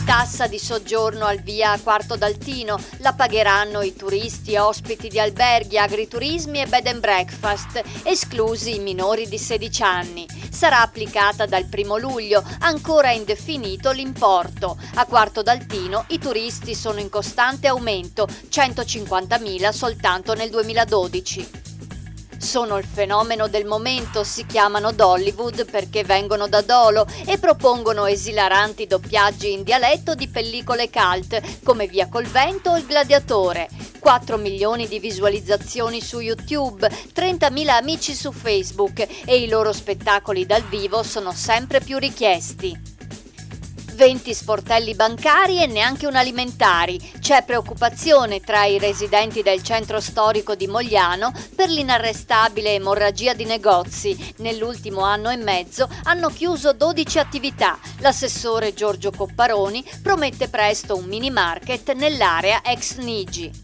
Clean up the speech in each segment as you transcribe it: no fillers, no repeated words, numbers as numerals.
Tassa di soggiorno al via a Quarto d'Altino, la pagheranno i turisti ospiti di alberghi, agriturismi e bed and breakfast, esclusi i minori di 16 anni. Sarà applicata dal 1 luglio, ancora indefinito l'importo. A Quarto d'Altino i turisti sono in costante aumento, 150.000 soltanto nel 2012. Sono il fenomeno del momento, si chiamano Dollywood perché vengono da Dolo e propongono esilaranti doppiaggi in dialetto di pellicole cult come Via col vento o Il gladiatore. 4 milioni di visualizzazioni su YouTube, 30.000 amici su Facebook e i loro spettacoli dal vivo sono sempre più richiesti. 20 sportelli bancari e neanche un alimentari. C'è preoccupazione tra i residenti del centro storico di Mogliano per l'inarrestabile emorragia di negozi. Nell'ultimo anno e mezzo hanno chiuso 12 attività. L'assessore Giorgio Copparoni promette presto un mini market nell'area ex Nigi.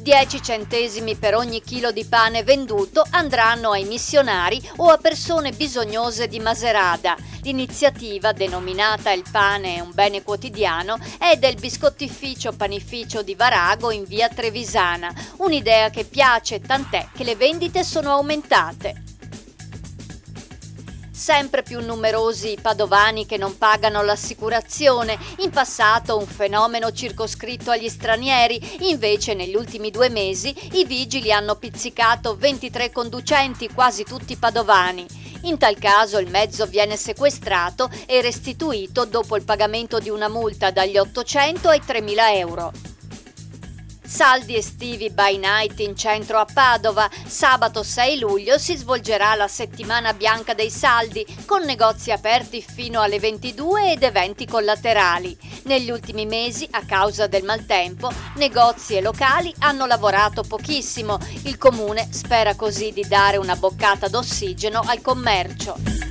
10 centesimi per ogni chilo di pane venduto andranno ai missionari o a persone bisognose di Macerata. L'iniziativa, denominata Il pane è un bene quotidiano, è del biscottificio panificio di Varago in via Trevisana. Un'idea che piace, tant'è che le vendite sono aumentate. Sempre più numerosi i padovani che non pagano l'assicurazione, in passato un fenomeno circoscritto agli stranieri, invece negli ultimi 2 mesi i vigili hanno pizzicato 23 conducenti, quasi tutti padovani. In tal caso il mezzo viene sequestrato e restituito dopo il pagamento di una multa dagli 800 ai 3.000 euro. Saldi estivi by night in centro a Padova. Sabato 6 luglio si svolgerà la settimana bianca dei saldi, con negozi aperti fino alle 22 ed eventi collaterali. Negli ultimi mesi, a causa del maltempo, negozi e locali hanno lavorato pochissimo. Il comune spera così di dare una boccata d'ossigeno al commercio.